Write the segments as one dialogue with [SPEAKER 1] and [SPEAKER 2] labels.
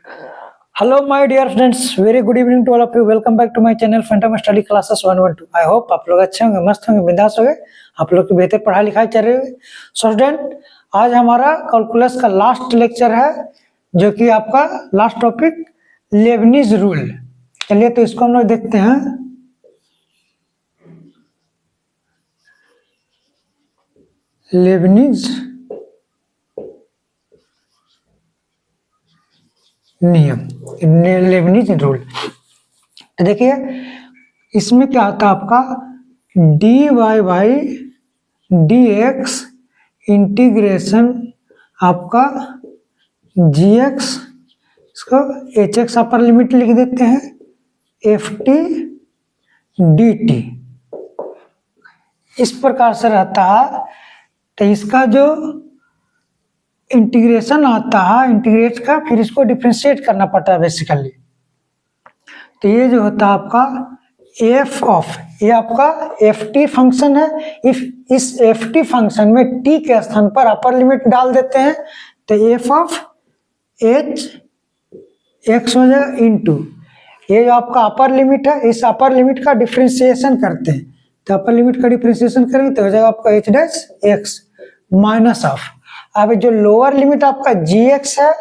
[SPEAKER 1] Hello my dear friends, very good evening to all of you. Welcome back to my channel Phantom Study Classes 112. I hope आप लोग अच्छे होंगे, मस्त होंगे, बिंदास होंगे, आप लोग की बेहतर पढ़ाई लिखाई चल रही है। सो स्टूडेंट, आज हमारा कैलकुलस का लास्ट लेक्चर है, जो कि आपका लास्ट टॉपिक लेबनीज रूल। चलिए तो इसको हम लोग देखते हैं। लेबनीज नियम, लेबनीज रूल। तो देखिए इसमें क्या आता है आपका dy by D X integration आपका gx, इसको hx अपर लिमिट लिख देते हैं, ft dt इस प्रकार से रहता है। तो इसका जो इंटीग्रेशन आता है, इंटीग्रेट का फिर इसको डिफरेंशिएट करना पड़ता है बेसिकली। तो ये जो होता है आपका एफ ऑफ, ये आपका एफ टी फंक्शन है। इस एफ टी फंक्शन में टी के स्थान पर अपर लिमिट डाल देते हैं, तो एफ ऑफ एच एक्स हो जाएगा इंटू ये जो आपका अपर लिमिट है, इस अपर लिमिट का डिफरेंशिएशन करते हैं। तो अपर लिमिट का डिफरेंशिएशन करेंगे तो हो जाएगा आपका H dash x minus of, अब जो लोअर लिमिट आपका जी एक्स है,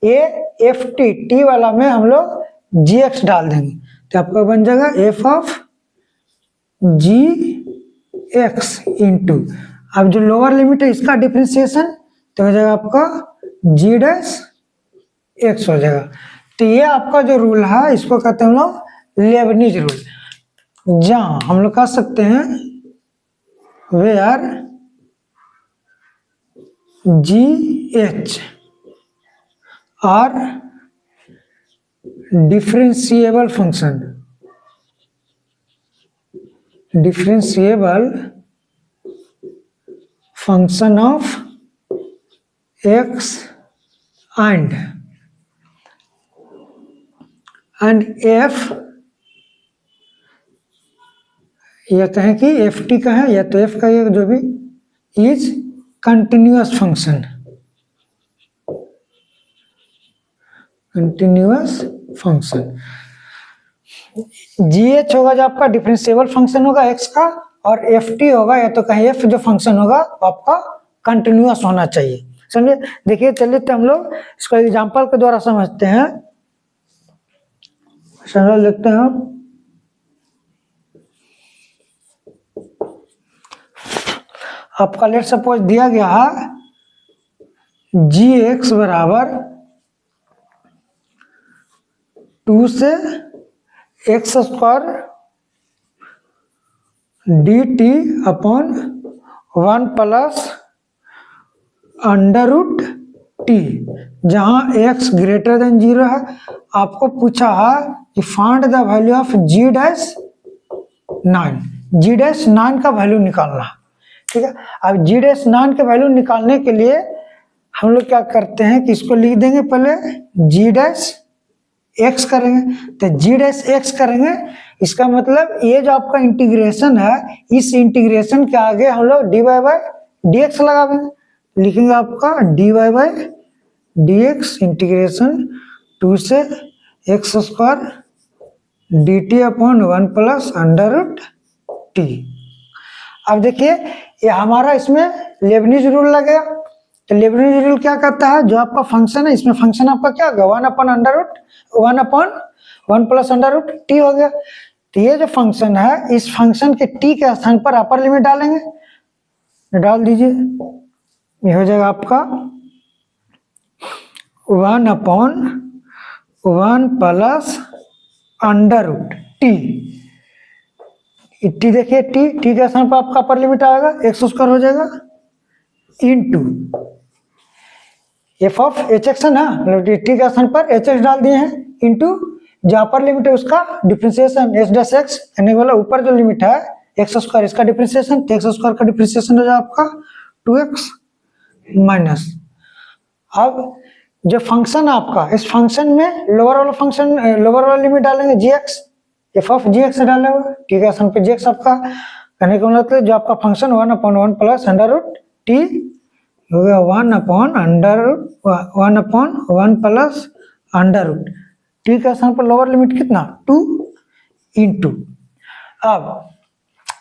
[SPEAKER 1] ये एफ टी टी वाला में हम लोग जी एक्स डाल देंगे, तो आपका बन जाएगा F of G X into, अब जो लोअर लिमिट है इसका डिफरेंशिएशन तो हो जाएगा आपका जी डैश एक्स हो जाएगा। तो ये आपका जो रूल है इसको कहते हैं हम लोग लेबनीज रूल, जहाँ हम लोग कह सकते हैं where G H R differentiable function of x and f, या कहें कि एफ टी का है या तो एफ का, ये जो भी is continuous function, continuous function. Ji H होगा जो आपका डिफरेंशिएबल फंक्शन होगा एक्स का, और एफ टी होगा या तो कहीं एफ जो फंक्शन होगा आपका कंटिन्यूअस होना चाहिए। समझे? देखिए चलिए तो हम लोग इसको एग्जांपल के द्वारा समझते हैं। समझ लेते हैं हम। आपका लेट सपोज दिया गया है जी एक्स बराबर 2 से X square D T upon 1 plus under root T, जहाँ x ग्रेटर देन 0 है। आपको पूछा है कि find the value of G dash 9, G dash 9 का वैल्यू निकालना, ठीक है। अब जी डैश 9 का वैल्यू निकालने के लिए हम लोग क्या करते हैं कि इसको लिख देंगे, पहले जी डैश एक्स करेंगे, तो जी डैश एक्स करेंगे, इसका मतलब ये जो आपका इंटीग्रेशन है, इस इंटीग्रेशन के आगे हम लोग D Y by D X लगाएंगे, लिखेंगे आपका D Y by D X integration 2 से X square D T upon 1 plus under root T. अब देखिए ये हमारा इसमें लेबनीज रूल लगेगा। तो लेबनीज रूल क्या कहता है, जो आपका फंक्शन है इसमें फंक्शन आपका क्या होगा 1 upon under root 1 upon 1 plus under root T हो गया। तो ये जो फंक्शन है, इस फंक्शन के टी के स्थान पर अपर लिमिट डालेंगे, डाल दीजिए, ये हो जाएगा आपका 1 upon 1 plus under root T. T देखिए टी के स्थान पर आपका अपर लिमिट आएगा एक्स स्क्वायर हो जाएगा into F of H X है ना, टी के स्थान पर एच एक्स डाल दिए हैं, इंटू जो अपर लिमिट है उसका डिफरेंशिएशन एच डैश एक्स, यानी वाला ऊपर जो लिमिट है एक्स स्क्वायर, इसका डिफरेंशिएशन, तो एक्स स्क्वायर का डिफरेंशिएशन हो जाएगा आपका 2x माइनस। अब जो फंक्शन है आपका, इस फंक्शन में लोअर वाला फंक्शन, लोअर वाला लिमिट डालेंगे G X, F of G X डाले हुए, टी के स्थान पे जी एक्स आपका, कहने का मतलब जो आपका function 1 upon 1 plus under root T हो गया 1 upon 1 plus under root T के स्थान पर लोअर लिमिट कितना 2 इंटू, अब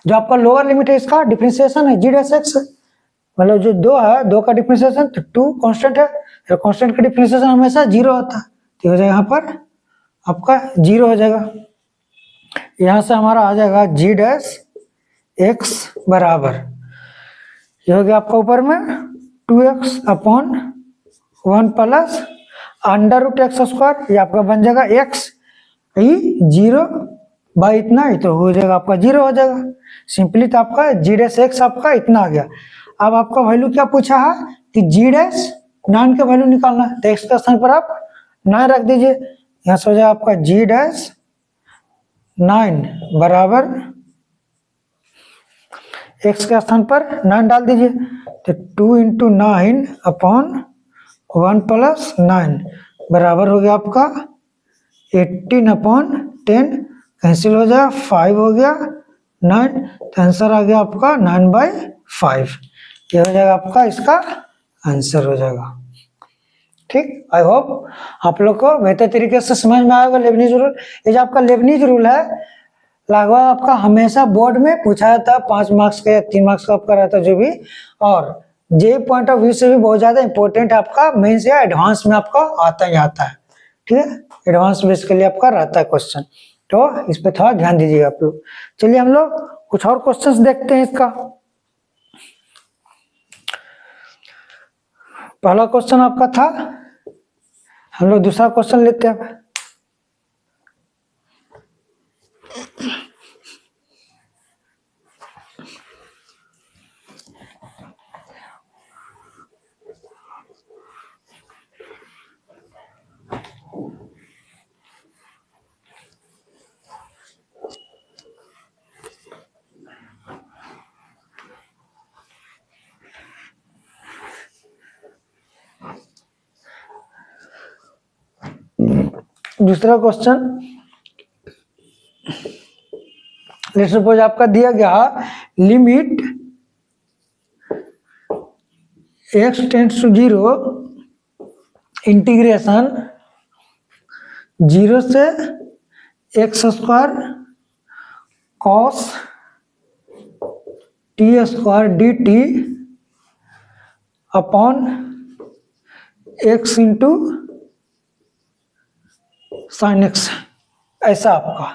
[SPEAKER 1] जो आपका लोअर लिमिट है इसका डिफरेंशिएशन है जी डैश एक्स, मतलब जो 2 है 2 का डिफरेंशिएशन तो 2 कांस्टेंट है, तो कांस्टेंट का डिफरेंशिएशन हमेशा 0 होता है, तो हो जाएगा यहाँ पर आपका 0 हो जाएगा। यहाँ से हमारा आ जाएगा जी डैश एक्स बराबर, ये हो गया आपका ऊपर में 2x upon 1 plus under root X square, ये आपका बन जाएगा x ही 0 बाई इतना ही, तो हो जाएगा आपका 0 हो जाएगा सिंपली। तो आपका जी डैश एक्स आपका इतना आ गया। अब आपका वैल्यू क्या पूछा है कि जी डैश 9 का वैल्यू निकालना है, तो एक्स के स्थान पर आप 9 रख दीजिए, यहाँ से हो जाएगा आपका जी डैश 9 बराबर एक्स के स्थान पर 9 डाल दीजिए, तो 2 इंटू 9 अपॉन 1 प्लस 9 बराबर हो गया आपका 18 अपॉन 10, कैंसिल हो जाएगा 5 हो गया 9, तो आंसर आ गया आपका 9/5, ये हो जाएगा आपका इसका आंसर हो जाएगा। ठीक, आई होप आप लोग को बेहतर तरीके से समझ में आएगा लेबनीज रूल। ये जो आपका लेबनीज रूल है लगभग आपका हमेशा बोर्ड में पूछा जाता है, 5 मार्क्स का या 3 मार्क्स का आपका रहता है जो भी, और जे पॉइंट ऑफ व्यू से भी बहुत ज्यादा इंपॉर्टेंट आपका मेंस या एडवांस में आपका आता ही आता है। ठीक है, एडवांस बेसिकली आपका रहता है क्वेश्चन, तो इस पे थोड़ा ध्यान दीजिएगा आप लोग। चलिए हम लोग कुछ और क्वेश्चंस देखते हैं इसका। पहला क्वेश्चन आपका था, हम लोग दूसरा क्वेश्चन लेते हैं। दूसरा क्वेश्चन, लेट्स सपोज आपका दिया गया limit x tends to 0 integration 0 से x square cos T square D T upon x into sine X, ऐसा आपका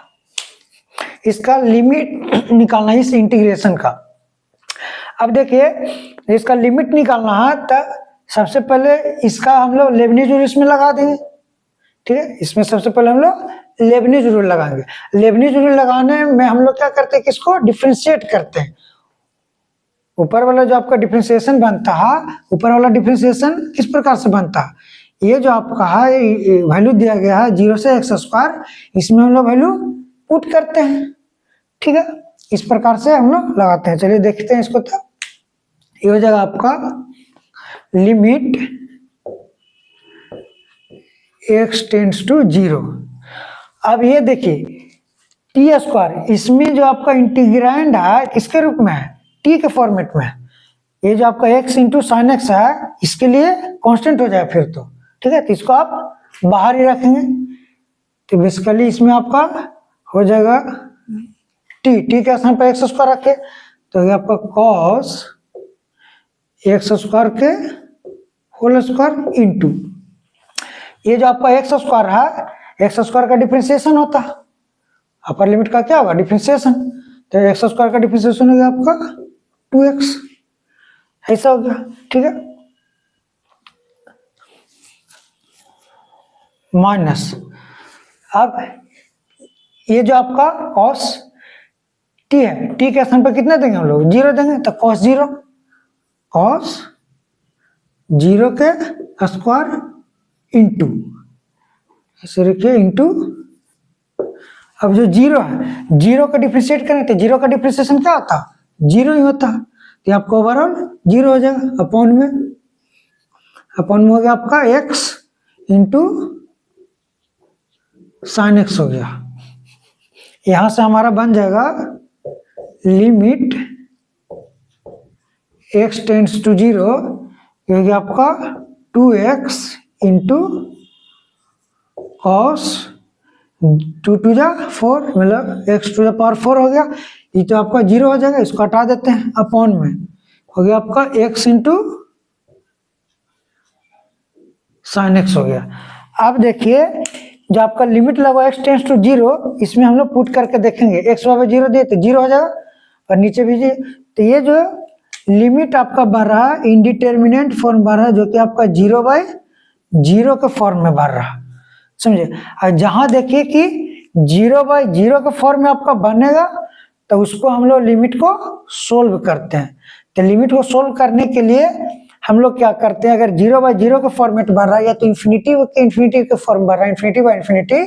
[SPEAKER 1] इसका लिमिट निकालना है इस इंटीग्रेशन का। अब देखिए इसका लिमिट निकालना है तो सबसे पहले इसका हम लोग लेबनीज रूल इसमें लगा देंगे। ठीक है, इसमें सबसे पहले हम लोग लेबनीज रूल लगाएंगे। लेबनीज रूल लगाने में हम लोग क्या करते हैं कि इसको डिफ्रेंशिएट करते हैं। ऊपर वाला जो आपका डिफ्रेंशिएशन बनता है, ऊपर वाला डिफ्रेंशिएशन किस प्रकार से बनता है, ये जो आपका है वैल्यू दिया गया है 0 से एक्स स्क्वायर, इसमें हम लोग वैल्यू पुट करते हैं। ठीक है, इस प्रकार से हम लोग लगाते हैं। चलिए देखते हैं इसको, तो ये हो जाएगा आपका लिमिट x टेंड्स टू 0। अब ये देखिए टी स्क्वायर, इसमें जो आपका इंटीग्रैंड है किसके रूप में है, टी के फॉर्मेट में है। ये जो आपका x इंटू साइन एक्स है इसके लिए कांस्टेंट हो जाए फिर तो। ठीक है, तो इसको आप बाहर ही रखेंगे, तो बेसिकली इसमें आपका हो जाएगा टी के स्थान पर एक्स स्क्वायर रखे, तो ये आपका कॉस एक्स स्क्वायर के होल स्क्वायर इंटू ये जो आपका एक्स स्क्वायर है, एक्स स्क्वायर का डिफरेंशिएशन होता है, अपर लिमिट का क्या होगा डिफरेंशिएशन, तो एक्स स्क्वायर का डिफरेंशिएशन हो गया आपका 2x, ऐसा हो गया। ठीक है, माइनस, अब ये जो आपका कॉस टी है, टी के स्थान पर कितना देंगे हम लोग 0 देंगे, तो कॉस 0 के स्क्वायर इंटू ऐसे रखिए इंटू, अब जो 0 है 0 का डिफरेंशिएट करें तो 0 का डिफरेंशिएशन क्या होता है 0 ही होता है, तो आपका ओवरऑल 0 हो जाएगा। अपॉन में हो गया आपका x इंटू साइन एक्स हो गया। यहां से हमारा बन जाएगा लिमिट x टेंड्स टू 0, ये हो गया आपका 2x इंटू कॉस 2 टू जा 4 मतलब एक्स टू द पावर 4 हो गया। ये तो आपका 0 हो जाएगा, इसको हटा देते हैं, अपॉन में हो गया आपका x इंटू साइन एक्स हो गया। अब देखिए जो आपका लिमिट लगा x टेंस टू 0, इसमें हम लोग पुट करके देखेंगे, x बराबर 0 दिए तो 0 हो जाएगा और नीचे भी जी। तो ये जो लिमिट आपका बढ़ रहा है इनडिटर्मिनेट फॉर्म बढ़ रहा है, जो कि आपका 0/0 के फॉर्म में बढ़ रहा है, समझे। और जहां देखिए कि 0/0 के फॉर्म में आपका बनेगा तो उसको हम लोग लिमिट को सोल्व करते हैं। तो लिमिट को सोल्व करने के लिए हम लोग क्या करते हैं, अगर 0/0 का फॉर्मेट बढ़ रहा है या तो इन्फिनिटी के फॉर्म बढ़ रहा है, इन्फिनिटी,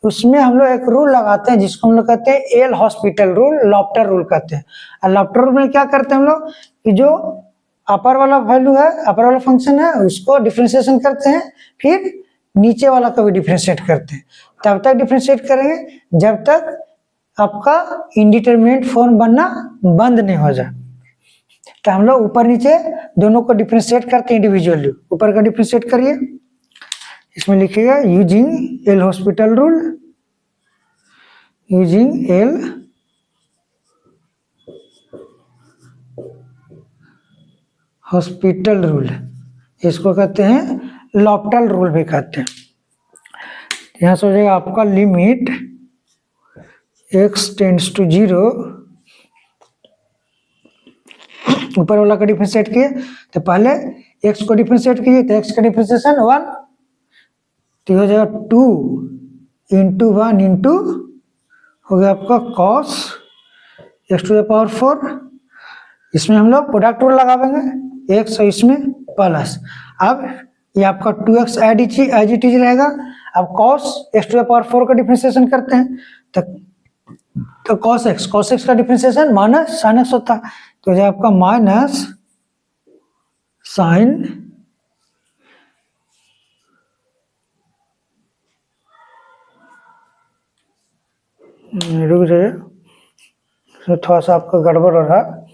[SPEAKER 1] उसमें हम लोग एक रूल लगाते हैं जिसको हम लोग कहते हैं L hospital rule, laughter rule कहते हैं। और लॉफ्टर रूल में क्या करते हैं हम लोग कि जो अपर वाला वैल्यू है, अपर वाला फंक्शन है, उसको डिफ्रेंशिएशन करते हैं, फिर नीचे वाला को भी डिफ्रेंशिएट करते हैं। तब तक डिफ्रेंशिएट करेंगे जब तक आपका इंडिटरमिनेट फॉर्म बनना बंद नहीं हो जाए। तो हम लोग ऊपर नीचे दोनों को डिफ्रेंशिएट करते हैं इंडिविजुअली। ऊपर का डिफ्रेंशिएट करिए, इसमें लिखिएगा using L hospital rule, using L hospital rule, इसको कहते हैं लॉफ्टल रूल भी कहते हैं। यहां से हो जाएगा आपका लिमिट x टेंड्स टू 0, ऊपर वाला का डिफरेंशिएट किए तो पहले x को डिफरेंशिएट कीजिए तो x का डिफरेंशिएशन 1, तो हो जाएगा 2 इंटू 1 इंटू हो गया आपका cos x to the power 4। इसमें हम लोग प्रोडक्ट रूल लगाएंगे, x और इसमें प्लस। अब ये आपका 2x एज इट इज रहेगा। अब cos x to the power 4 का डिफरेंशिएशन करते हैं तो cos x का डिफरेंशिएशन माइनस साइन x होता है, तो जो आपका माइनस साइन रुक जाइए, तो थोड़ा सा आपका गड़बड़ हो रहा है।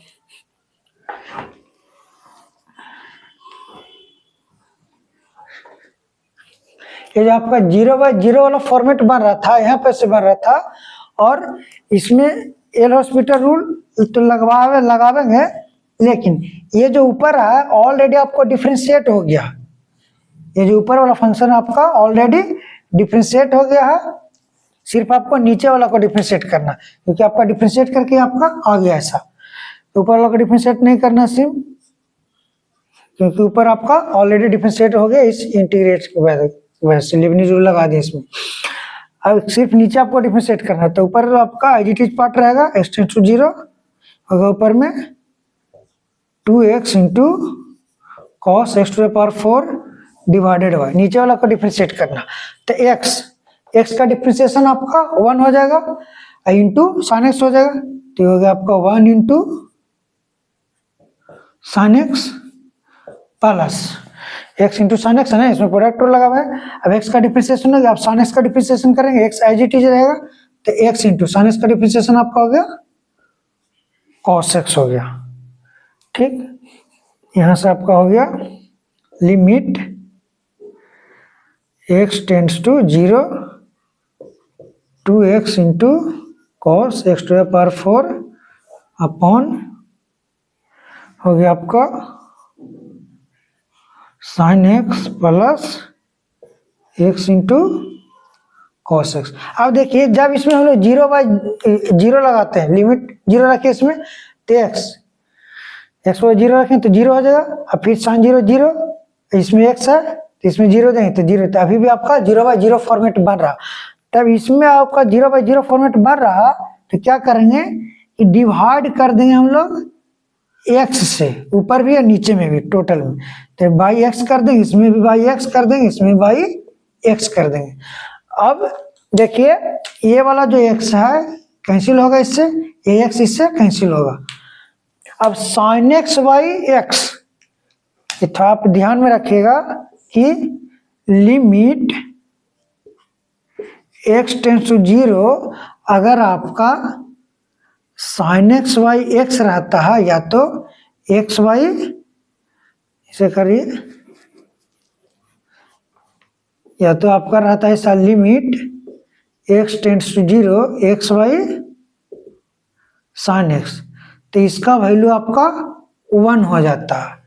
[SPEAKER 1] ये जो आपका 0/0 वाला फॉर्मेट बन रहा था, यहाँ पे से बन रहा था, और इसमें एल हॉस्पिटल रूल तो लगावेंगे, लेकिन ये जो ऊपर है ऑलरेडी आपको डिफरेंशिएट हो गया। ये जो ऊपर वाला फंक्शन आपका ऑलरेडी डिफरेंशिएट हो गया है, सिर्फ आपको नीचे वाला को डिफरेंशिएट करना, क्योंकि आपका डिफरेंशिएट करके आपका आ गया ऐसा। तो ऊपर वाला को डिफरेंशिएट नहीं करना सिर्फ, क्योंकि ऊपर आपका ऑलरेडी डिफरेंशिएट हो गया इस इंटीग्रेट की वजह से, लेबनीज रूल लगा दिया इसमें। अब सिर्फ नीचे आपको डिफरेंशिएट करना है, तो ऊपर आपका एज इट इज पार्ट रहेगा x टेंड्स टू 0 होगा, ऊपर में 2x into cos x to the power 4 divided by, नीचे वाला को डिफरेंशिएट करना। तो x का डिफरेंशिएशन आपका 1 हो जाएगा इंटू साइन x हो जाएगा, तो हो गया आपका 1 into sine x plus x into sign x है ना, इसमें प्रोडक्ट रूल लगा हुआ है। अब x का डिफरेंशिएशन हो गया, आप साइन x का डिफरेंशिएशन करेंगे, x एज इट इज रहेगा, तो x इंटू साइन x का डिफरेंशिएशन आपका हो गया cos x हो गया। ठीक, यहां से आपका हो गया limit x tends to 0 2x into cos x to the power 4 upon हो गया आपका sine x plus x into cos x। अब देखिए जब इसमें हम लोग 0/0 लगाते हैं, लिमिट 0 रखे इसमें, तो x पर 0 रखें तो 0 हो जाएगा। अब फिर साइन 0 इसमें x है तो इसमें 0 देंगे तो 0, तो अभी भी आपका 0/0 फॉर्मेट बन रहा। तब इसमें आपका 0/0 फॉर्मेट बन रहा तो क्या करेंगे कि डिवाइड कर देंगे हम लोग x से, ऊपर भी और नीचे में भी टोटल में, तो बाई x कर देंगे, इसमें भी बाई x कर देंगे, इसमें बाई x कर देंगे। अब देखिए ये वाला जो x है कैंसिल होगा इससे, ये x इससे कैंसिल होगा। अब साइन x बाई x, तो आप ध्यान में रखिएगा कि लिमिट x टेंड्स टू 0 अगर आपका साइन x बाई x रहता है, या तो x बाई, इसे करिए या तो आपका रहता है ऐसा limit x tends to 0 x by sine X, तो इसका वैल्यू आपका 1 हो जाता है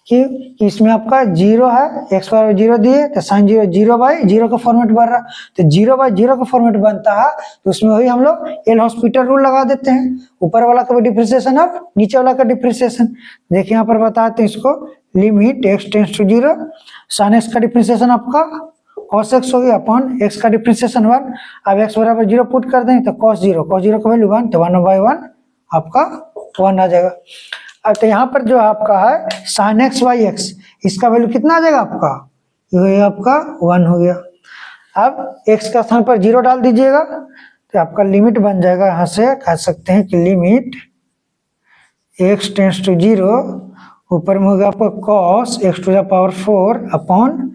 [SPEAKER 1] कि इसमें आपका 0 है, x बार 0 दिए तो साइन 0 0 बाई 0 का फॉर्मेट बन रहा, तो 0 बाई 0 का फॉर्मेट बनता है, तो उसमें वही हम लोग एल हॉस्पिटल रूल लगा देते हैं, ऊपर वाला का डिफ्रेंसिएशन और नीचे वाला का डिफ्रेंसिएशन। देखिए यहाँ पर बताते हैं इसको, limit x tends to 0 sine X का डिफ्रेंसिएशन आपका cos x हो गया अपॉन x का डिफ्रेंसिएशन 1, अब x बराबर 0 पुट कर देंगे तो cos 0 का वैल्यू 1, तो 1/1 आपका 1 आ जाएगा। अब तो यहाँ पर जो आपका है sin x बाई एक्स, इसका वैल्यू कितना आ जाएगा आपका, ये आपका 1 हो गया। अब x का स्थान पर 0 डाल दीजिएगा तो आपका लिमिट बन जाएगा, यहाँ से कह सकते हैं कि लिमिट x टेंड्स टू 0, ऊपर में हो गया आपका cos x to the power 4 upon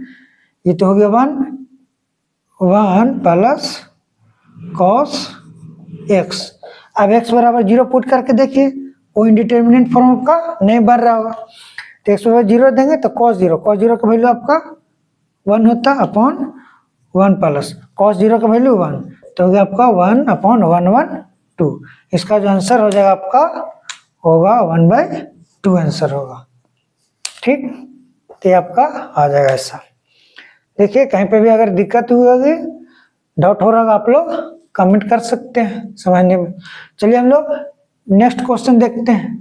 [SPEAKER 1] ये तो हो गया 1 प्लस cos x। अब x बराबर 0 पुट करके देखिए, कोई इंडिटरमिनेट फॉर्म का नहीं बन रहा होगा, तो x बराबर 0 देंगे तो cos 0 का वैल्यू आपका 1 होता अपॉन 1 प्लस cos 0 का वैल्यू 1, तो हो गया आपका 1 अपॉन 1/2। इसका जो आंसर हो जाएगा आपका होगा 1/2 आंसर होगा। ठीक, तो ये आपका आ जाएगा ऐसा। देखिए कहीं पे भी अगर दिक्कत हुई होगी, डाउट हो रहा होगा, आप लोग कमेंट कर सकते हैं समझने में। चलिए हम लोग नेक्स्ट क्वेश्चन देखते हैं।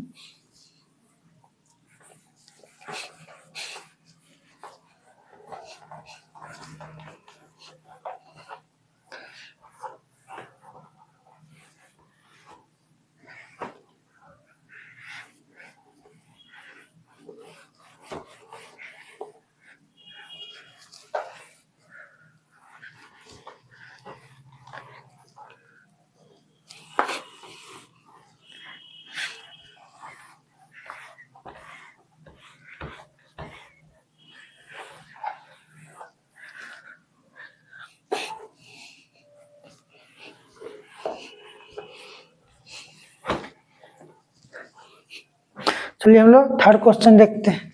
[SPEAKER 1] चलिए हम लोग थर्ड क्वेश्चन देखते हैं।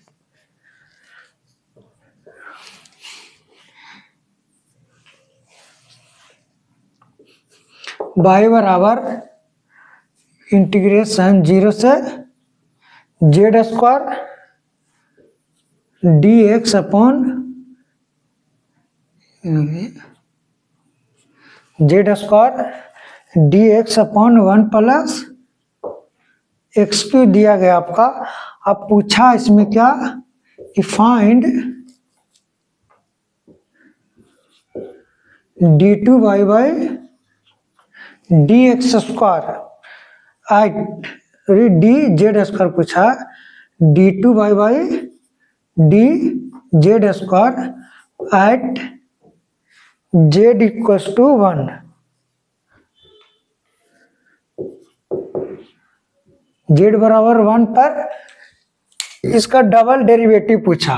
[SPEAKER 1] y बराबर इंटीग्रेशन 0 से z square dx upon z square dx upon 1 plus X Q दिया गया आपका। अब पूछा इसमें क्या कि find d2 y by D X square D Z square पूछा, d2 y by D Z square at Z equals to 1। Z बराबर 1 पर इसका डबल डेरिवेटिव पूछा,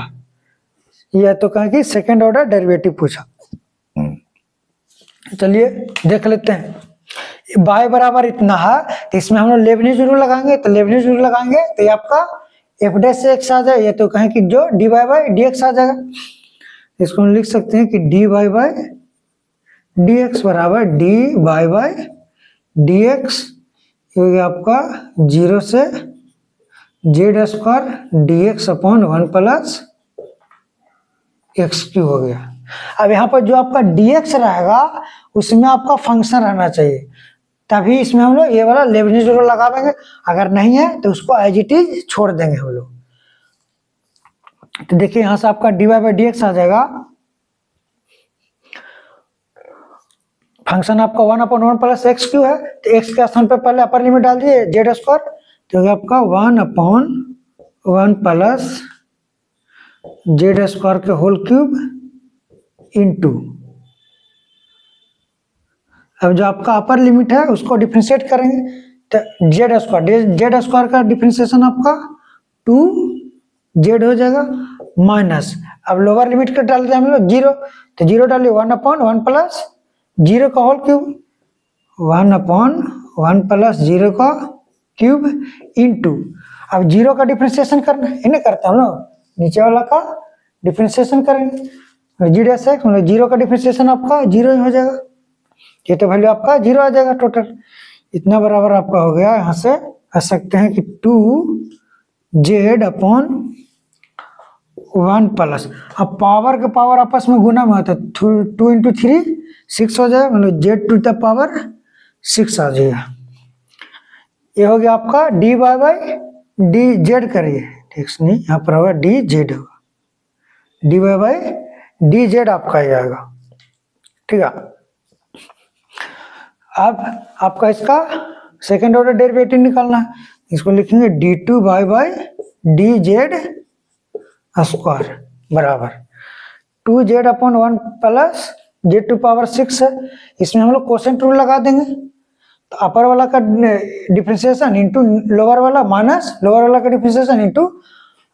[SPEAKER 1] या तो कहें कि सेकेंड ऑर्डर डेरिवेटिव पूछा। चलिए देख लेते हैं। y बराबर इतना है तो इसमें हम लोग लेबनिज रूल लगाएंगे, तो लेबनिज रूल लगाएंगे तो ये आपका एफ डैश से एक्स आ जाए, या तो कहें कि जो D Y by D X आ जाएगा। इसको हम लिख सकते हैं कि D Y by D X बराबर D Y by D X, हो गया आपका 0 से Z square D X upon 1 plus X Q हो गया। अब यहाँ पर जो आपका dx रहेगा उसमें आपका फंक्शन रहना चाहिए, तभी इसमें हम लोग ये वाला लेबनिज रूल लगा देंगे। अगर नहीं है तो उसको एज इट इज छोड़ देंगे हम लोग। तो देखिए यहाँ से आपका dy बाई डी एक्स आ जाएगा, फंक्शन आपका 1 अपॉन 1 प्लस एक्स क्यू है, तो x के स्थान पर पहले अपर लिमिट डाल दिए जेड स्क्वायर, तो आपका 1 अपॉन 1 प्लस जेड स्क्वायर के होल क्यूब इनटू, अब जो आपका अपर लिमिट है उसको डिफरेंशिएट करेंगे तो जेड स्क्वायर का डिफरेंशिएशन आपका 2z हो जाएगा माइनस, अब लोअर लिमिट का डाल दिया हम लोग 0, तो 0 डालिए 1 अपॉन 1 प्लस 0 का होल क्यूब, 1 अपॉन 1 प्लस 0 का क्यूब इनटू, अब 0 का डिफरेंशिएशन करना है, इन्हें करते हम लोग नीचे वाला का डिफरेंशिएशन करेंगे, जी डैश एक्स मतलब जीरो का डिफरेंशिएशन आपका जीरो ही हो जाएगा, ये तो वैल्यू आपका जीरो आ जाएगा टोटल। इतना बराबर आपका हो गया, यहाँ से कह सकते हैं कि 2z अपॉन 1 प्लस, अब पावर के पावर आपस में गुना में होता है, 2 इंटू 3 6 हो जाएगा, मतलब z टू द पावर 6 आ जाएगा। ये हो गया आपका D Y by D Z करिए, ठीक नहीं, यहाँ पर होगा डी जेड होगा, D Y by D Z आपका ही आएगा, ठीक है। अब आपका इसका सेकेंड ऑर्डर डेरिवेटिव निकालना है, इसको लिखेंगे D two Y by D Z square बराबर 2z upon 1 plus Z to power 6 है, इसमें हम लोग कोसेंट रूल लगा देंगे, तो अपर वाला का डिफरेंशिएशन इंटू लोअर वाला माइनस लोअर वाला का डिफरेंशिएशन इंटू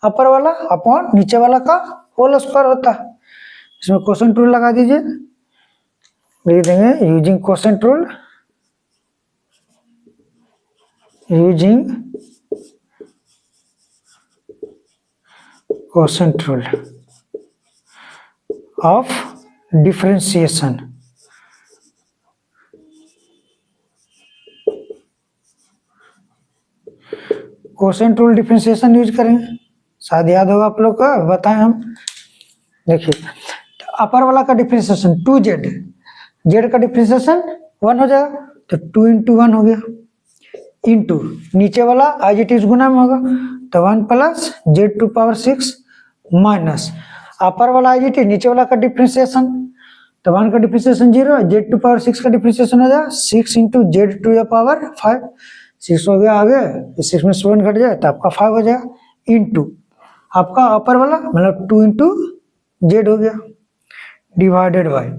[SPEAKER 1] अपर वाला अपॉन नीचे वाला का होल स्क्वायर होता है। इसमें कोसेंट रूल लगा दीजिए, लिख देंगे using quotient rule, using quotient rule of differentiation, quotient rule differentiation use करेंगे, शायद याद होगा आप लोग का, बताएं हम। देखिए अपर वाला का डिफरेंशिएशन 2z, जेड का डिफरेंशिएशन 1 हो जाएगा, तो 2 इंटू 1 हो गया, इंटू नीचे वाला आई जी टी गुना में होगा, तो 1 plus Z to power 6 minus upper वाला आई जी टी नीचे वाला का डिफरेंशिएशन, तो 1 का डिफरेंशिएशन 0, जेड टू पावर 6 का डिफरेंशिएशन हो जाएगा 6 into Z to the power 5, 6 हो गया आगे, 6 में 7 घट जाए तो आपका 5 हो जाएगा, इंटू आपका अपर वाला मतलब 2 इंटू जेड हो गया, डिवाइडेड बाय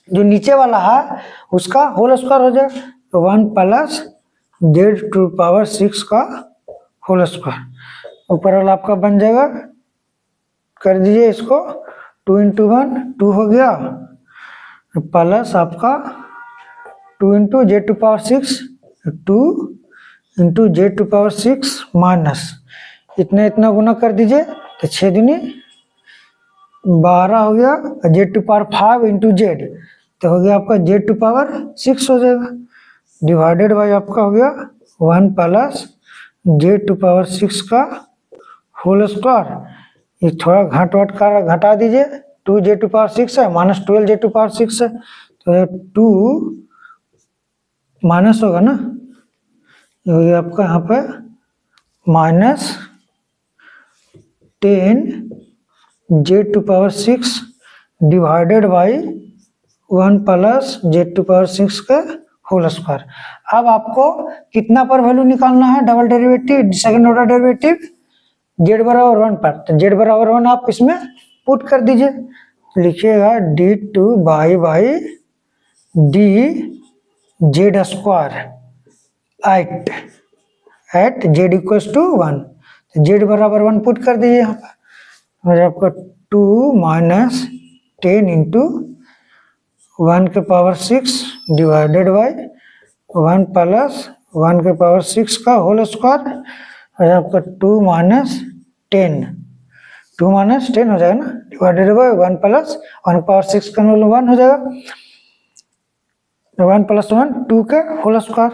[SPEAKER 1] जो नीचे वाला है उसका होल स्क्वायर हो जाएगा, तो 1 प्लस जेड टू पावर 6 का होल स्क्वायर, ऊपर वाला आपका बन जाएगा, कर दीजिए इसको, 2 इंटू 1 2 हो गया, प्लस आपका 2 into Z to power 6 2 into Z to power 6 माइनस इतना इतना गुना कर दीजिए, तो 6 दूनी 12 हो गया, Z to power 5 into Z, तो हो गया आपका जेड टू पावर 6 हो जाएगा, डिवाइडेड बाई आपका हो गया 1 प्लस जेड टू पावर 6 का होल स्क्वायर, ये थोड़ा घट वट कर घटा दीजिए, 2 जेड टू पावर 6 है माइनस 12 जेड टू पावर 6 है, तो 2 माइनस होगा ना, ये हो गया आपका यहाँ पे minus 10 Z to power 6 divided by 1 plus Z to power 6 का होल स्क्वायर। अब आपको कितना पर वैल्यू निकालना है, double derivative second order derivative Z बराबर 1 पर, तो जेड बराबर 1 आप इसमें पुट कर दीजिए, लिखिएगा D two by D Z square at Z equals to 1, Z बराबर 1 पुट कर दीजिए यहाँ पर, और आपका 2 माइनस 10 इंटू 1 के पावर 6 डिवाइडेड बाई 1 प्लस 1 के पावर 6 का होल स्क्वायर, और आपका 2 माइनस 10 हो जाएगा ना, डिवाइडेड बाई 1 प्लस 1 के पावर 6 का 1 हो जाएगा, 1 प्लस 1 2 के होल स्क्वायर,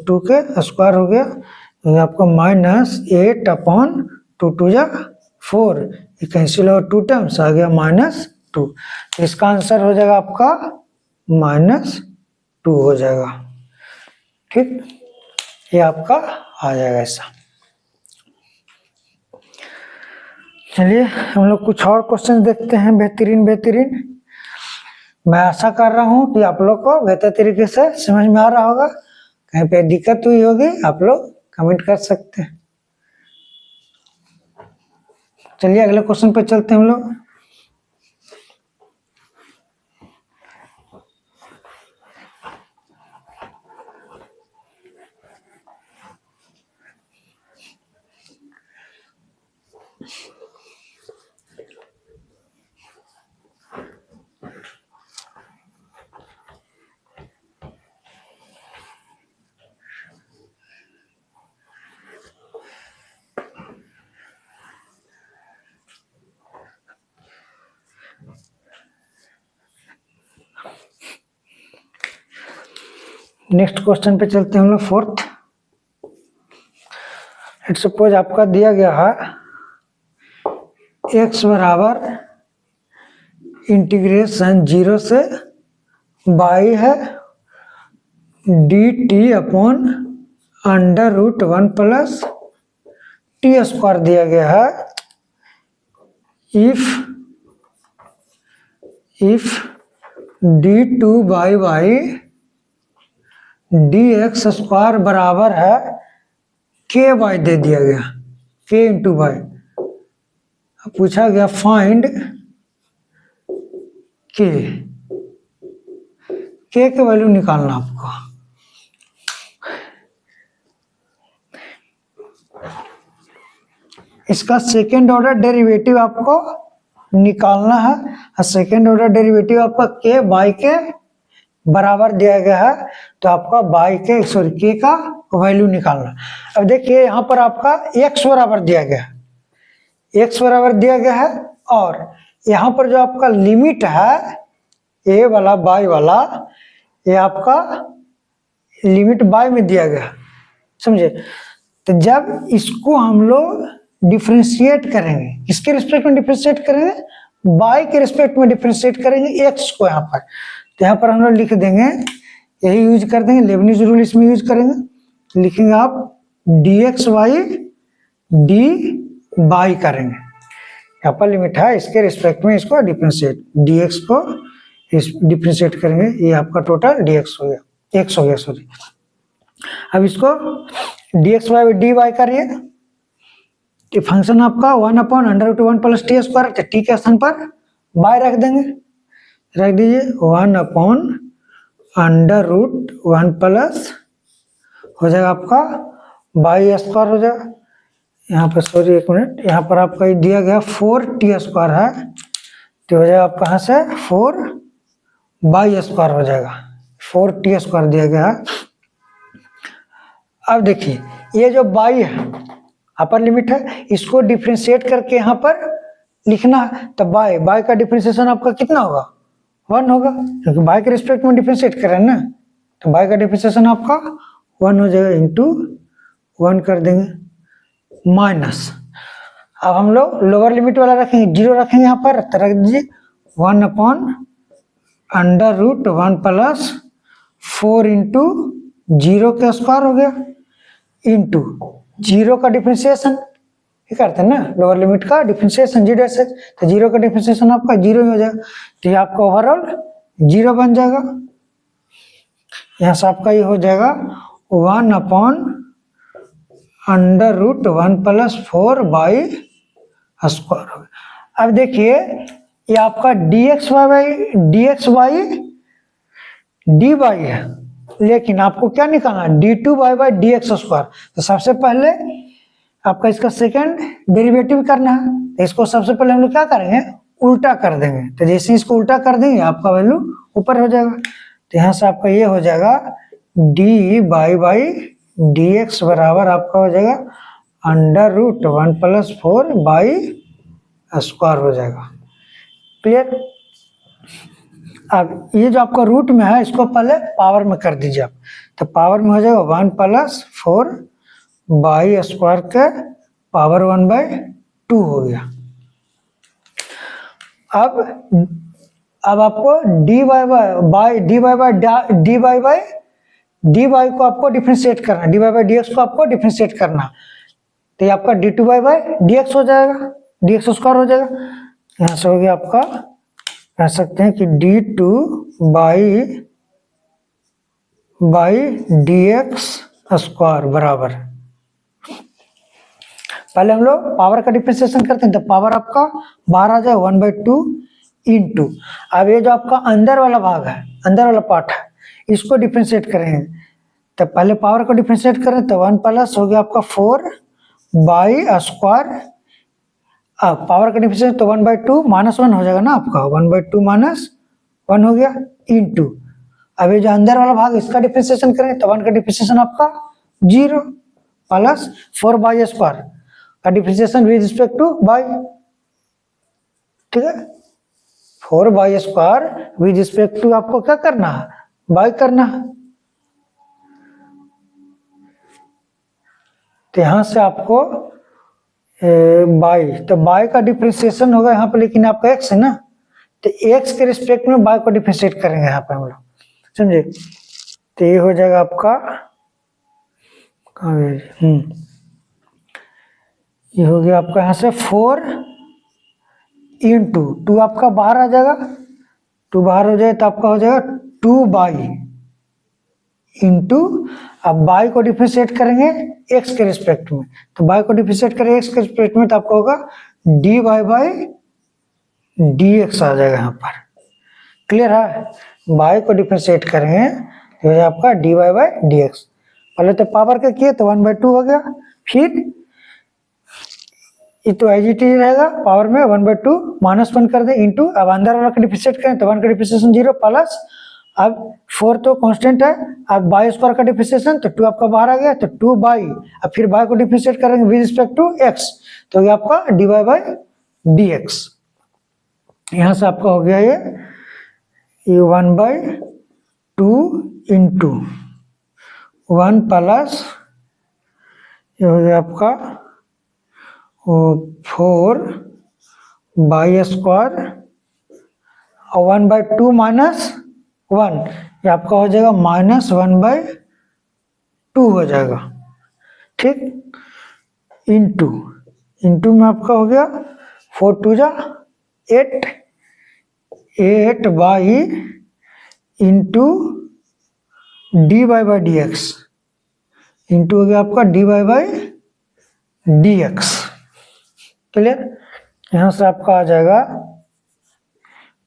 [SPEAKER 1] 2 के स्क्वायर हो गया, तो आपको माइनस 8 अपॉन 2 टू जा 4, ये कैंसिल हो 2 टर्म्स आ गया -2, तो इसका आंसर हो जाएगा आपका -2 हो जाएगा, ठीक, ये आपका आ जाएगा ऐसा। चलिए हम लोग कुछ और क्वेश्चन देखते हैं बेहतरीन। मैं आशा कर रहा हूँ कि आप लोग को बेहतर तरीके से समझ में आ रहा होगा, कहीं पे दिक्कत हुई होगी आप लोग कमेंट कर सकते हैं। चलिए अगले क्वेश्चन पे चलते हैं हम लोग। नेक्स्ट क्वेश्चन पे चलते हैं हम लोग, फोर्थ। लेट सपोज आपका दिया गया है x बराबर इंटीग्रेशन 0 से y है dt upon under root 1 plus T square दिया गया है। If d2 by Y dx square बराबर है के वाई दे दिया गया, के इंटू वाई। पूछा गया फाइंड के वैल्यू निकालना आपको। इसका सेकेंड ऑर्डर डेरिवेटिव आपको निकालना है। सेकेंड ऑर्डर डेरिवेटिव आपका के बाई के बराबर दिया गया है, तो आपका बाई के सॉरी के का वैल्यू निकालना। अब देखिए यहाँ पर आपका x बराबर दिया गया है, x बराबर दिया गया है, और यहाँ पर जो आपका लिमिट है a वाला बाई वाला, ये आपका लिमिट बाई में दिया गया, समझे। तो जब इसको हम लोग डिफ्रेंशिएट करेंगे, किसके रिस्पेक्ट में डिफ्रेंशिएट करेंगे, बाई के रिस्पेक्ट में डिफ्रेंशिएट करेंगे x को यहाँ पर। तो यहाँ पर हम लोग लिख देंगे, यही यूज कर देंगे, लेबनीज रूल इसमें यूज करेंगे। लिखेंगे आप dx बाई डी बाई करेंगे, यहाँ पर लिमिट है, इसके रिस्पेक्ट में इसको डिफ्रेंशिएट, dx को डिफ्रेंशिएट करेंगे, ये आपका टोटल dx हो गया, x हो गया सॉरी। अब इसको dx बाई डी बाई करिए, तो फंक्शन आपका 1 upon under root 1 plus T square, तो टी के स्थान पर बाई रख देंगे, रख दीजिए 1 अपॉन अंडर रूट 1 प्लस हो जाएगा आपका बाई स्क्वायर हो जाएगा। यहाँ पर सॉरी एक मिनट, यहाँ पर आपका ये दिया गया 4 टी स्क्वायर है, तो हो जाएगा आपका यहाँ से 4 बाई स्क्वायर हो जाएगा, 4 टी स्क्वायर दिया गया है। अब देखिए ये जो बाई है अपर लिमिट है, इसको डिफ्रेंशिएट करके यहाँ पर लिखना है, तो बाई का डिफ्रेंशिएशन आपका कितना होगा, 1 होगा, क्योंकि बाई के रिस्पेक्ट में डिफ्रेंशिएट कर रहे हैं ना, तो बाई का डिफ्रेंशिएशन आपका 1 हो जाएगा, इंटू 1 कर देंगे माइनस। अब हम लोग लोअर लिमिट वाला रखेंगे, 0 रखेंगे यहाँ पर, तो रख दीजिए 1 upon under root 1 plus 4 into 0 का स्क्वायर हो गया, इंटू 0 का डिफ्रेंशिएशन ये करते हैं ना, लोअर लिमिट का डिफ्रेंशिएशन 0 से, तो 0 का डिफ्रेंशिएशन आपका 0 ही हो जाएगा, तो ये आपका ओवरऑल 0 बन जाएगा। यहाँ से आपका ये हो जाएगा 1 upon under root 1 plus 4 by square हो गया। अब देखिए ये आपका dx बाई डी बाई है, लेकिन आपको क्या निकालना है, d2 बाई dx स्क्वायर। तो सबसे पहले आपका इसका सेकंड डेरिवेटिव करना है, तो इसको सबसे पहले हम लोग क्या करेंगे, उल्टा कर देंगे। तो जैसे इसको उल्टा कर देंगे आपका वैल्यू ऊपर हो जाएगा, तो यहाँ से आपका ये हो जाएगा d बाई dx बराबर आपका हो जाएगा under root 1 plus 4 by square हो जाएगा। क्लियर। अब ये जो आपका रूट में है इसको पहले पावर में कर दीजिए आप, तो पावर में हो जाएगा 1 प्लस 4 बाई स्क्वायर के पावर 1/2 हो गया। अब आपको डी बाई को आपको डिफरेंशिएट करना, डी बाई dx को आपको डिफरेंशिएट करना, तो ये आपका d2 बाई dx हो जाएगा, dx स्क्वायर हो जाएगा। यहाँ से हो गया आपका, कह सकते हैं कि d2 बाई dx स्क्वायर बराबर, पहले हम लोग पावर का डिफरेंशिएशन करते हैं, तो पावर आपका बाहर आ जाए 1/2 इंटू, अब ये जो आपका अंदर वाला भाग है, अंदर वाला पार्ट है, इसको डिफरेंशिएट करेंगे, तो पहले पावर को डिफरेंशिएट करें तो 1 प्लस हो गया आपका 4 बाई स्क्वायर, अब पावर का डिफरेंशिएशन तो 1/2 -1 हो जाएगा ना आपका, 1/2 -1 हो गया इंटू, अब ये जो अंदर वाला भाग इसका डिफरेंशिएशन करेंगे तो 1 का डिफरेंशिएशन आपका 0 प्लस 4 बाई स्क्वायर का differentiation with respect to by, ठीक है, 4 by square with respect to आपको क्या करना है, बाई करना है, तो यहाँ से आपको बाई, तो बाई का डिफ्रेंशिएशन होगा यहाँ पे, लेकिन आपका एक्स है ना, तो एक्स के रिस्पेक्ट में बाई को डिफ्रेंशिएट करेंगे यहाँ पे हम लोग, समझे। तो ये हो जाएगा आपका ये हो गया आपका यहाँ से 4 इंटू 2 आपका बाहर आ जाएगा, 2 बाहर हो जाए तो आपका हो जाएगा 2 बाई इंटू, अब बाई को डिफरेंशिएट करेंगे एक्स के रिस्पेक्ट में, तो बाई को डिफरेंशिएट करेंगे एक्स के रिस्पेक्ट में तो आपका होगा D Y by D X आ जाएगा यहाँ पर। क्लियर है, बाई को डिफरेंशिएट करेंगे तो ये आपका D Y by D X. पहले तो पावर का किए तो 1/2 हो गया, फिर ये तो IGT रहेगा पावर में 1/2 -1 कर दे इंटू, अब अंदर वाला का डिफरेंशिएट करें तो 1 का डिफरेंशिएशन 0 प्लस, अब 4 तो कांस्टेंट है, अब बाई स्क्वायर का डिफरेंशिएशन तो 2 आपका बाहर आ गया तो 2 बाई, अब फिर बाई को डिफरेंशिएट करेंगे विद रिस्पेक्ट टू एक्स तो ये आपका D Y by D X. यहाँ से आपका हो गया ये 1/2 इंटू 1 प्लस ये हो गया आपका 4 बाई स्क्वायर और 1/2 माइनस 1 ये आपका हो जाएगा -1/2 हो जाएगा, ठीक। इंटू में आपका हो गया 4 2 जा 8 by into D Y by D X, into हो गया आपका D Y by D X. Clear, यहाँ से आपका आ जाएगा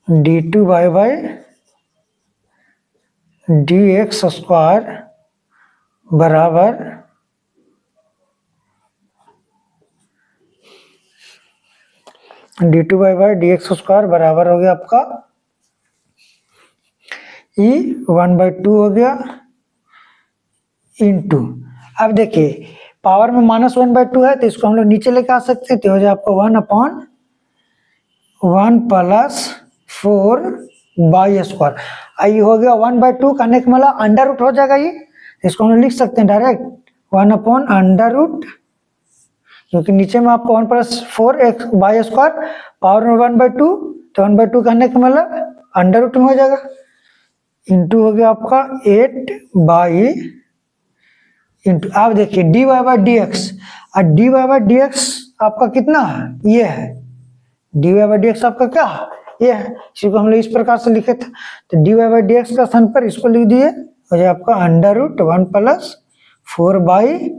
[SPEAKER 1] d2 Y by D X square बराबर d2 Y by D X square बराबर हो गया आपका 1/2 हो गया इंटू, अब देखिए पावर में -1/2 है तो इसको हम लोग नीचे लेके आ सकते हैं, तो हो जाए आपको 1/1 प्लस 4 बाई स्क्वायर। ये हो गया 1/2 करने का मतलब अंडर रूट हो जाएगा, ये इसको हम लोग लिख सकते हैं डायरेक्ट 1/√, क्योंकि नीचे में आपको 1 + 4 एक्स बाई स्क्वायर पावर में 1/2 तो 1/2 करने का मतलब अंडर रूट में हो जाएगा, इंटू हो गया आपका 8 बाई इंटू, आप देखिए D Y by D X, और D Y by D X आपका कितना है, ये है D Y by D X आपका क्या है, ये है, इसी को हम लोग इस प्रकार से लिखे थे, तो D Y by D X का स्थान पर इसको लिख दिए, हो जाए आपका √1 + 4 बाई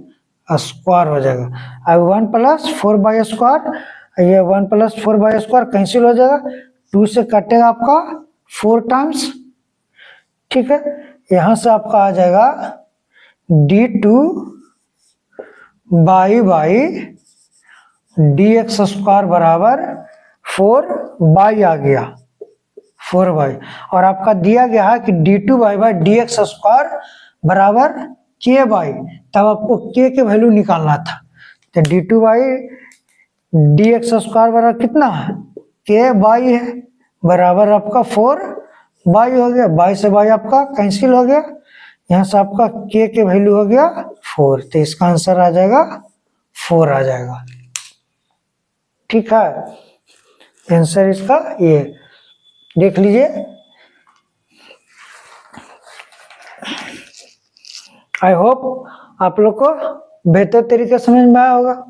[SPEAKER 1] स्क्वायर हो जाएगा। अब 1 + 4 बाई स्क्वायर, ये 1 + 4 बाई स्क्वायर कैंसिल हो जाएगा, 2 से कटेगा आपका 4 टाइम्स, ठीक है। यहाँ से आपका आ जाएगा d2 by D X square बराबर 4 बाई आ गया 4 बाई, और आपका दिया गया है कि d2 by D X square बराबर k बाई, तब आपको k के वैल्यू निकालना था, तो d2 by D X square बराबर कितना है, k बाई है बराबर आपका 4 बाई हो गया, बाई से बाई आपका कैंसिल हो गया, यहाँ से आपका k के वैल्यू हो गया 4, तो इसका आंसर आ जाएगा 4 आ जाएगा, ठीक है। आंसर इसका ये देख लीजिए। आई होप आप लोग को बेहतर तरीके से समझ में आया होगा।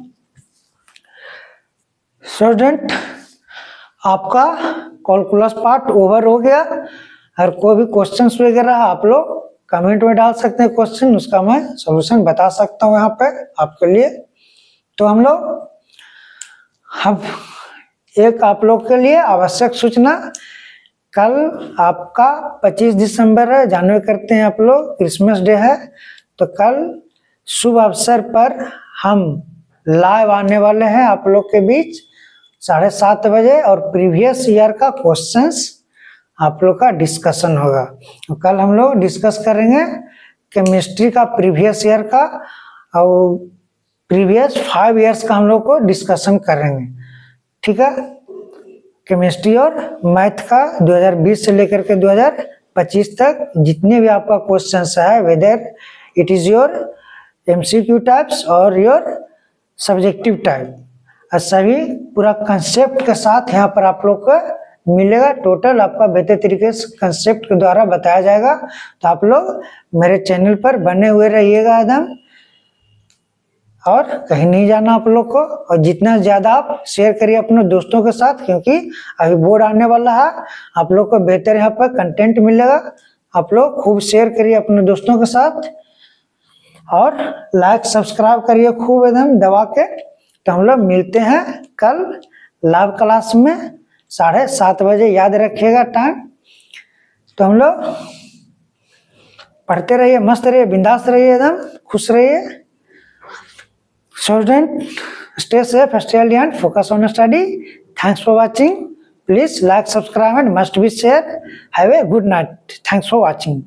[SPEAKER 1] स्टूडेंट आपका कैलकुलस पार्ट ओवर हो गया, और कोई भी क्वेश्चंस वगैरह आप लोग कमेंट में डाल सकते हैं क्वेश्चन, उसका मैं सॉल्यूशन बता सकता हूँ यहाँ पे आपके लिए। तो हम लोग अब एक आप लोग के लिए आवश्यक सूचना, कल आपका 25 दिसंबर है, जानवे करते हैं आप लोग क्रिसमस डे है, तो कल शुभ अवसर पर हम लाइव आने वाले हैं आप लोग के बीच 7:30 बजे, और प्रीवियस ईयर का क्वेश्चंस आप लोग का डिस्कशन होगा। तो कल हम लोग डिस्कस करेंगे केमिस्ट्री का प्रीवियस ईयर का, और प्रीवियस 5 इयर्स का हम लोग को डिस्कशन करेंगे, ठीक है। केमिस्ट्री और मैथ का 2020 से लेकर के 2025 तक जितने भी आपका क्वेश्चंस है, whether it is your MCQ types और योर सब्जेक्टिव टाइप, और सभी पूरा कंसेप्ट के साथ यहाँ पर आप लोग को मिलेगा। टोटल आपका बेहतर तरीके से कंसेप्ट के द्वारा बताया जाएगा। तो आप लोग मेरे चैनल पर बने हुए रहिएगा एकदम, और कहीं नहीं जाना आप लोग को। और जितना ज़्यादा आप शेयर करिए अपने दोस्तों के साथ, क्योंकि अभी बोर्ड आने वाला है, आप लोग को बेहतर यहाँ पर कंटेंट मिलेगा। आप लोग खूब शेयर करिए अपने दोस्तों के साथ, और लाइक सब्सक्राइब करिए खूब एकदम दबा के। तो हम लोग मिलते हैं कल लाइव क्लास में 7:30 बजे, याद रखिएगा टाइम। तो हम लोग पढ़ते रहिए, मस्त रहिए, बिंदास रहिए, एकदम खुश रहिए। Student stay safe, stay healthy and focus on study. Thanks for watching. Please like, subscribe and must be share. Have a good night. Thanks for watching.